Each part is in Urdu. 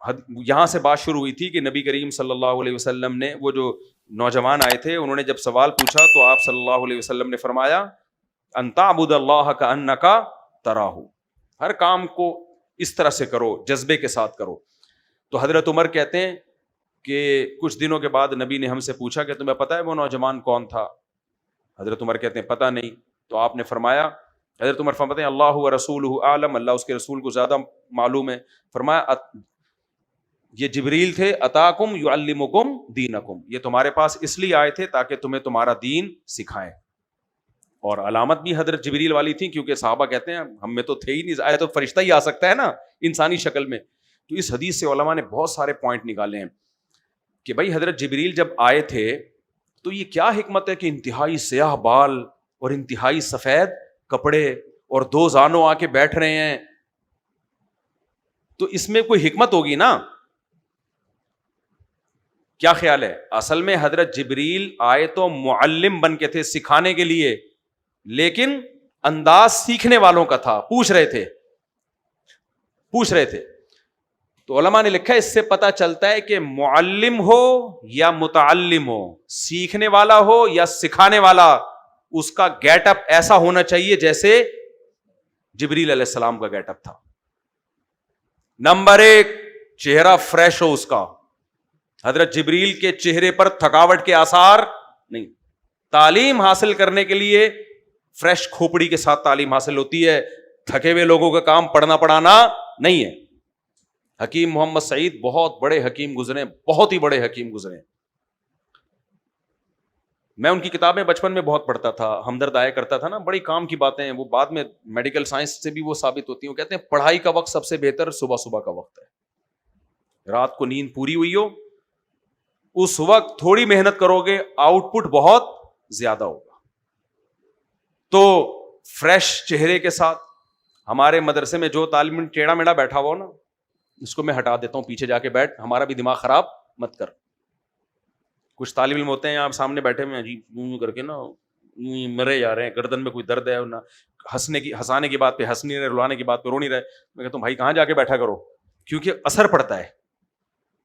یہاں سے بات شروع ہوئی تھی کہ نبی کریم صلی اللہ علیہ وسلم نے, وہ جو نوجوان آئے تھے انہوں نے جب سوال پوچھا تو آپ صلی اللہ علیہ وسلم نے فرمایا ان تعبد اللہ کأنک تراہ, ہر کام کو اس طرح سے کرو, جذبے کے ساتھ کرو. تو حضرت عمر کہتے ہیں کہ کچھ دنوں کے بعد نبی نے ہم سے پوچھا کہ تمہیں پتہ ہے وہ نوجوان کون تھا؟ حضرت عمر کہتے ہیں پتہ نہیں. تو آپ نے فرمایا, حضرت عمر فرماتے ہیں اللہ و رسولہ اعلم, اللہ اس کے رسول کو زیادہ معلوم ہے. فرمایا یہ جبریل تھے, اتاکم یعلمکم دینکم, یہ تمہارے پاس اس لیے آئے تھے تاکہ تمہیں تمہارا دین سکھائیں. اور علامت بھی حضرت جبریل والی تھی, کیونکہ صحابہ کہتے ہیں ہم میں تو تھے ہی نہیں, آیا تو فرشتہ ہی آ سکتا ہے نا انسانی شکل میں. تو اس حدیث سے علماء نے بہت سارے پوائنٹ نکالے ہیں کہ بھائی حضرت جبریل جب آئے تھے تو یہ کیا حکمت ہے کہ انتہائی سیاہ بال اور انتہائی سفید کپڑے اور 2 زانوں آ کے بیٹھ رہے ہیں, تو اس میں کوئی حکمت ہوگی نا. کیا خیال ہے؟ اصل میں حضرت جبریل آئے تو معلم بن کے تھے, سکھانے کے لیے, لیکن انداز سیکھنے والوں کا تھا, پوچھ رہے تھے. تو علماء نے لکھا اس سے پتا چلتا ہے کہ معلم ہو یا متعلم ہو, سیکھنے والا ہو یا سکھانے والا, اس کا گیٹ اپ ایسا ہونا چاہیے جیسے جبریل علیہ السلام کا گیٹ اپ تھا. نمبر 1, چہرہ فریش ہو اس کا. حضرت جبریل کے چہرے پر تھکاوٹ کے آثار نہیں. تعلیم حاصل کرنے کے لیے فریش کھوپڑی کے ساتھ تعلیم حاصل ہوتی ہے, تھکے ہوئے لوگوں کا کام پڑھنا پڑھانا نہیں ہے. حکیم محمد سعید بہت بڑے حکیم گزرے, بہت ہی بڑے حکیم گزرے. میں ان کی کتابیں بچپن میں بہت پڑھتا تھا, ہمدرد آیا کرتا تھا نا, بڑی کام کی باتیں ہیں وہ, بعد میں میڈیکل سائنس سے بھی وہ ثابت ہوتی ہیں. وہ کہتے ہیں پڑھائی کا وقت سب سے بہتر صبح کا وقت ہے. رات کو نیند پوری ہوئی ہو, اس وقت تھوڑی محنت کرو گے, آؤٹ پٹ بہت زیادہ ہوگا. تو فریش چہرے کے ساتھ, ہمارے مدرسے میں جو طالب علم ٹیڑھا میڑھا بیٹھا ہوا نا, اس کو میں ہٹا دیتا ہوں, پیچھے جا کے بیٹھ, ہمارا بھی دماغ خراب مت کر. کچھ طالب علم ہوتے ہیں آپ سامنے بیٹھے میں عجیب کر کے نا مرے جا رہے ہیں, گردن میں کوئی درد ہے نہ, ہنسانے کی بات پہ ہنس نہیں رہے, رلانے کی بات پہ رو نہیں رہے. میں کہتا ہوں بھائی کہاں جا کے بیٹھا کرو, کیونکہ اثر پڑتا ہے.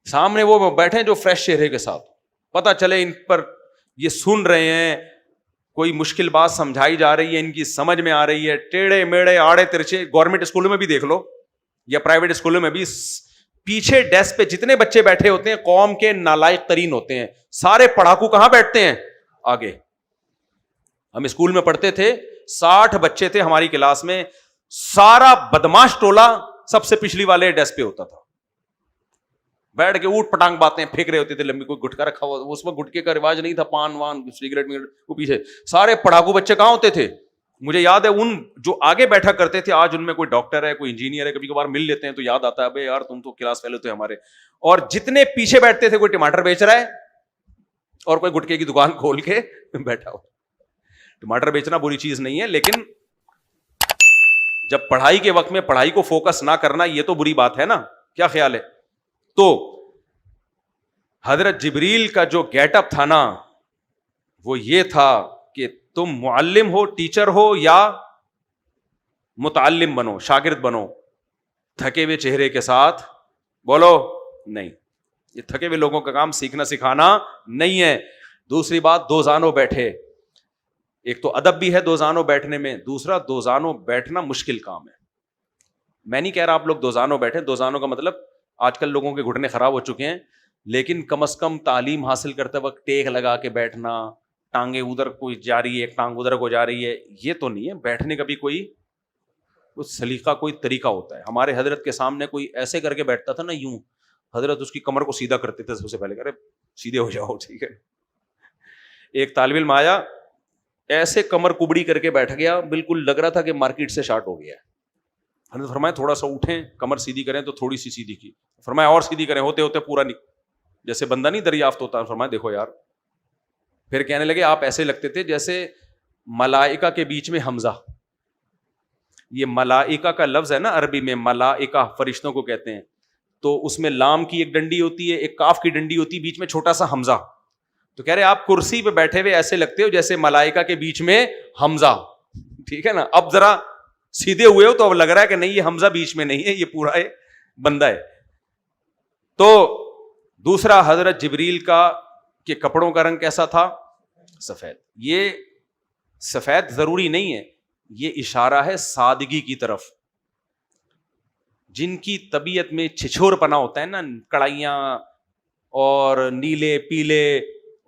سامنے وہ بیٹھے جو فریش چہرے کے ساتھ, پتہ چلے ان پر یہ سن رہے ہیں, کوئی مشکل بات سمجھائی جا رہی ہے, ان کی سمجھ میں آ رہی ہے. ٹیڑھے میڑے آڑے ترچے, گورنمنٹ اسکولوں میں بھی دیکھ لو یا پرائیویٹ اسکولوں میں بھی, پیچھے ڈیسک پہ جتنے بچے بیٹھے ہوتے ہیں قوم کے نالائق ترین ہوتے ہیں. سارے پڑھاکو کہاں بیٹھتے ہیں؟ آگے. ہم اسکول میں پڑھتے تھے, 60 بچے تھے ہماری کلاس میں, سارا بدماش ٹولہ سب سے پچھلی والے ڈیسک پہ ہوتا تھا, بیٹھ کے اوٹ پٹانگ باتیں پھینک رہے ہوتے تھے. لمبی کوئی گٹکا رکھا ہوا, اس وقت گٹکے کا رواج نہیں تھا, پان وان سگریٹ وہ پیچھے. سارے پڑھاکو بچے کہاں ہوتے تھے؟ مجھے یاد ہے ان جو آگے بیٹھا کرتے تھے, آج ان میں کوئی ڈاکٹر ہے, کوئی انجینئر ہے, کبھی کبھار مل لیتے ہیں تو یاد آتا ہے بھائی یار تم تو کلاس فیلو تھے ہمارے. اور جتنے پیچھے بیٹھتے تھے, کوئی ٹماٹر بیچ رہا ہے اور کوئی گٹکے کی دکان کھول کے بیٹھا ہو. ٹماٹر بیچنا بری چیز نہیں ہے, لیکن جب پڑھائی کے وقت میں پڑھائی کو فوکس نہ کرنا, یہ تو بری بات ہے نا. کیا خیال ہے؟ تو حضرت جبریل کا جو گیٹ اپ تھا نا, وہ یہ تھا کہ تم معلم ہو, ٹیچر ہو, یا متعلم بنو, شاگرد بنو. تھکے ہوئے چہرے کے ساتھ بولو نہیں, یہ تھکے ہوئے لوگوں کا کام سیکھنا سکھانا نہیں ہے. دوسری بات, 2 زانوں بیٹھے, ایک تو ادب بھی ہے 2 زانوں بیٹھنے میں, دوسرا 2 زانوں بیٹھنا مشکل کام ہے. میں نہیں کہہ رہا آپ لوگ 2 زانوں بیٹھے, 2 زانوں کا مطلب آج کل لوگوں کے گھٹنے خراب ہو چکے ہیں, لیکن کم از کم تعلیم حاصل کرتے وقت ٹیک لگا کے بیٹھنا, ٹانگیں ادھر کوئی جا رہی ہے, ایک ٹانگ ادھر کو جا رہی ہے, یہ تو نہیں ہے. بیٹھنے کا بھی کوئی سلیقہ, کوئی طریقہ ہوتا ہے. ہمارے حضرت کے سامنے کوئی ایسے کر کے بیٹھتا تھا نا یوں, حضرت اس کی کمر کو سیدھا کرتے تھے سب سے پہلے, کرے سیدھے ہو جاؤ, ٹھیک ہے. ایک طالب علم آیا, ایسے کمر کبڑی کر کے بیٹھ گیا, بالکل لگ رہا تھا کہ مارکیٹ سے شارٹ ہو گیا ہے. حضرت فرمایا تھوڑا سا اٹھیں, کمر سیدھی کریں, تو تھوڑی سی سیدھی کی. فرمایا اور سیدھی کریں, ہوتے ہوتے پورا نہیں, جیسے بندہ نہیں دریافت ہوتا. فرمایا دیکھو یار. پھر کہنے لگے آپ ایسے لگتے تھے جیسے ملائکہ کے بیچ میں حمزہ. یہ ملائکہ کا لفظ ہے نا عربی میں, ملائکہ فرشتوں کو کہتے ہیں, تو اس میں لام کی ایک ڈنڈی ہوتی ہے, ایک کاف کی ڈنڈی ہوتی ہے, بیچ میں چھوٹا سا حمزہ. تو کہہ رہے آپ کرسی پہ بیٹھے ہوئے ایسے لگتے ہو جیسے ملائکہ کے بیچ میں حمزہ, ٹھیک ہے نا. اب ذرا سیدھے ہوئے ہو تو اب لگ رہا ہے کہ نہیں, یہ حمزہ بیچ میں نہیں ہے, یہ پورا ہے بندہ ہے. تو دوسرا حضرت جبریل کا کہ کپڑوں کا رنگ کیسا تھا؟ سفید. یہ سفید ضروری نہیں ہے, یہ اشارہ ہے سادگی کی طرف. جن کی طبیعت میں چھچھور پنا ہوتا ہے نا, کڑائیاں اور نیلے پیلے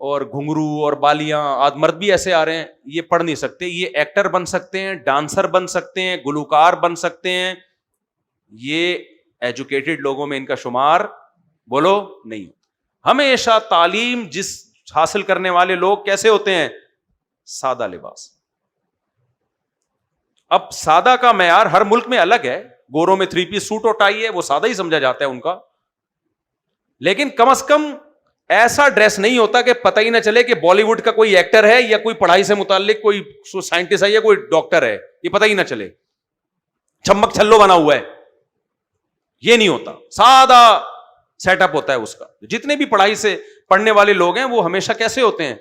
اور گھنگرو اور بالیاں, آج مرد بھی ایسے آ رہے ہیں, یہ پڑھ نہیں سکتے. یہ ایکٹر بن سکتے ہیں, ڈانسر بن سکتے ہیں, گلوکار بن سکتے ہیں. یہ ایجوکیٹڈ لوگوں میں ان کا شمار بولو نہیں. ہمیشہ تعلیم جس حاصل کرنے والے لوگ کیسے ہوتے ہیں؟ سادہ لباس. اب سادہ کا معیار ہر ملک میں الگ ہے. گوروں میں 3 پیس سوٹ اور ٹائی ہے, وہ سادہ ہی سمجھا جاتا ہے ان کا. لیکن کم از کم ایسا ڈریس نہیں ہوتا کہ پتہ ہی نہ چلے کہ بالی ووڈ کا کوئی ایکٹر ہے یا کوئی پڑھائی سے متعلق کوئی سائنٹسٹ ہے یا کوئی ڈاکٹر ہے, یہ پتہ ہی نہ چلے. چھمک چھلو بنا ہوا ہے, یہ نہیں ہوتا. سادہ سیٹ اپ ہوتا ہے اس کا. جتنے بھی پڑھائی سے پڑھنے والے لوگ ہیں وہ ہمیشہ کیسے ہوتے ہیں؟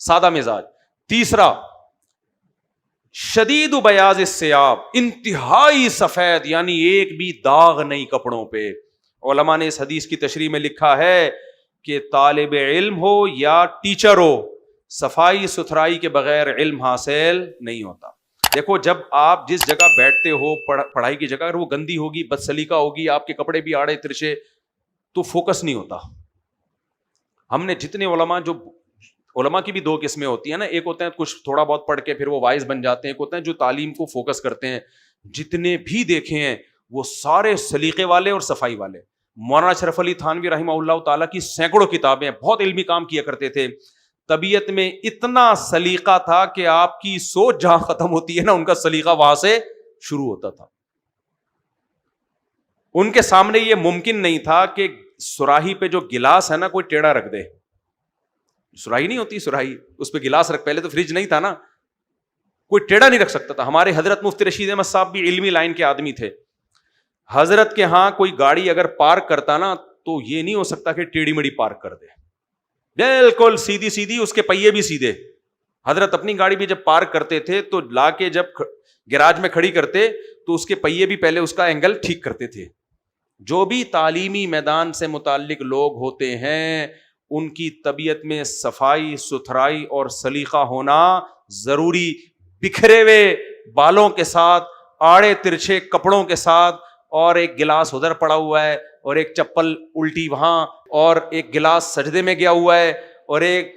سادہ مزاج. تیسرا شدید بیاض الثیاب, انتہائی سفید, یعنی ایک بھی داغ نہیں کپڑوں پہ. علماء نے اس حدیث کی تشریح میں لکھا ہے کہ طالب علم ہو یا ٹیچر ہو, صفائی ستھرائی کے بغیر علم حاصل نہیں ہوتا. دیکھو جب آپ جس جگہ بیٹھتے ہو پڑھائی کی جگہ, اگر وہ گندی ہوگی, بد سلیقہ ہوگی, آپ کے کپڑے بھی آڑے ترچے, تو فوکس نہیں ہوتا. ہم نے جتنے علماء کی بھی 2 قسمیں ہوتی ہیں نا, ایک ہوتے ہیں کچھ تھوڑا بہت پڑھ کے پھر وہ وائز بن جاتے ہیں, ایک ہوتے ہیں جو تعلیم کو فوکس کرتے ہیں. جتنے بھی دیکھے ہیں وہ سارے سلیقے والے اور صفائی والے. مولانا اشرف علی تھانوی رحمہ اللہ تعالیٰ کی سینکڑوں کتابیں, بہت علمی کام کیا کرتے تھے. طبیعت میں اتنا سلیقہ تھا کہ آپ کی سوچ جہاں ختم ہوتی ہے نا, ان کا سلیقہ وہاں سے شروع ہوتا تھا. ان کے سامنے یہ ممکن نہیں تھا کہ سراہی پہ جو گلاس ہے نا کوئی ٹیڑھا رکھ دے. سراہی نہیں ہوتی, سراہی اس پہ گلاس رکھ, پہلے تو فریج نہیں تھا نا, کوئی ٹیڑھا نہیں رکھ سکتا تھا. ہمارے حضرت مفتی رشید احمد صاحب بھی علمی لائن کے آدمی تھے. حضرت کے ہاں کوئی گاڑی اگر پارک کرتا نا تو یہ نہیں ہو سکتا کہ ٹیڑھی مڑی پارک کر دے, بالکل سیدھی سیدھی, اس کے پہیے بھی سیدھے. حضرت اپنی گاڑی بھی جب پارک کرتے تھے تو لا کے جب گراج میں کھڑی کرتے تو اس کے پہیے بھی پہلے اس کا اینگل ٹھیک کرتے تھے. جو بھی تعلیمی میدان سے متعلق لوگ ہوتے ہیں ان کی طبیعت میں صفائی ستھرائی اور سلیقہ ہونا ضروری. بکھرے ہوئے بالوں کے ساتھ, آڑے ترچھے کپڑوں کے ساتھ, اور ایک گلاس ادھر پڑا ہوا ہے اور ایک چپل الٹی وہاں, اور ایک گلاس سجدے میں گیا ہوا ہے, اور ایک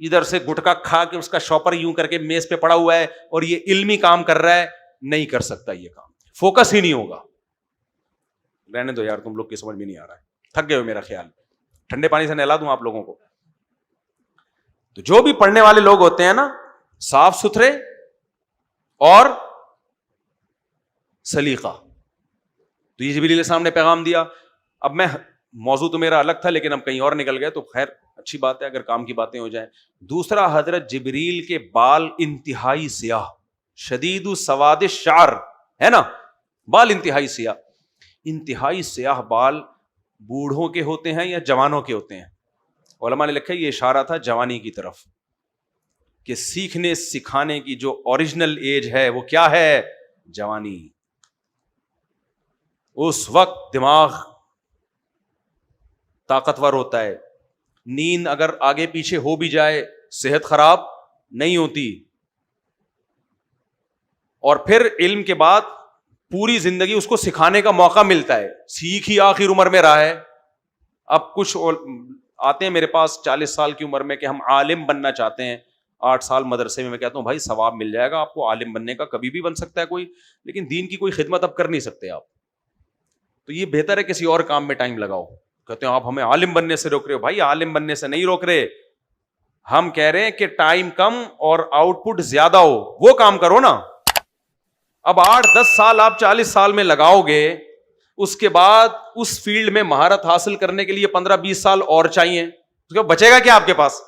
ادھر سے گٹکا کھا کے اس کا شاپر یوں کر کے میز پہ پڑا ہوا ہے, اور یہ علمی کام کر رہا ہے, نہیں کر سکتا یہ کام. فوکس ہی نہیں ہوگا. رہنے دو یار, تم لوگ کی سمجھ میں نہیں آ رہا ہے, تھک گئے ہو میرا خیال. ٹھنڈے پانی سے نہلا دوں آپ لوگوں کو. تو جو بھی پڑھنے والے لوگ ہوتے ہیں نا, صاف ستھرے اور سلیقہ. تو یہ جبریل علیہ السلام نے پیغام دیا. اب میں موضوع تو میرا الگ تھا لیکن ہم کہیں اور نکل گئے, تو خیر اچھی بات ہے اگر کام کی باتیں ہو جائیں. دوسرا, حضرت جبریل کے بال انتہائی سیاہ, شدید سواد الشعر ہے نا, بال انتہائی سیاہ. انتہائی سیاہ بال بوڑھوں کے ہوتے ہیں یا جوانوں کے ہوتے ہیں؟ علماء نے لکھا یہ اشارہ تھا جوانی کی طرف, کہ سیکھنے سکھانے کی جو اوریجنل ایج ہے وہ کیا ہے؟ جوانی. اس وقت دماغ طاقتور ہوتا ہے, نیند اگر آگے پیچھے ہو بھی جائے صحت خراب نہیں ہوتی, اور پھر علم کے بعد پوری زندگی اس کو سکھانے کا موقع ملتا ہے. سیکھ ہی آخر عمر میں رہا ہے. اب کچھ آتے ہیں میرے پاس 40 سال کی عمر میں کہ ہم عالم بننا چاہتے ہیں, 8 سال مدرسے میں کہتا ہوں بھائی ثواب مل جائے گا آپ کو عالم بننے کا, کبھی بھی بن سکتا ہے کوئی, لیکن دین کی کوئی خدمت اب کر نہیں سکتے آپ, تو یہ بہتر ہے کسی اور کام میں ٹائم لگاؤ. کہتے ہیں آپ ہمیں عالم بننے سے روک رہے ہو. بھائی عالم بننے سے نہیں روک رہے, ہم کہہ رہے ہیں کہ ٹائم کم اور آؤٹ پٹ زیادہ ہو, وہ کام کرو نا. اب 8-10 سال آپ 40 سال میں لگاؤ گے, اس کے بعد اس فیلڈ میں مہارت حاصل کرنے کے لیے 15-20 سال اور چاہیے, اس کا بچے گا کیا آپ کے پاس؟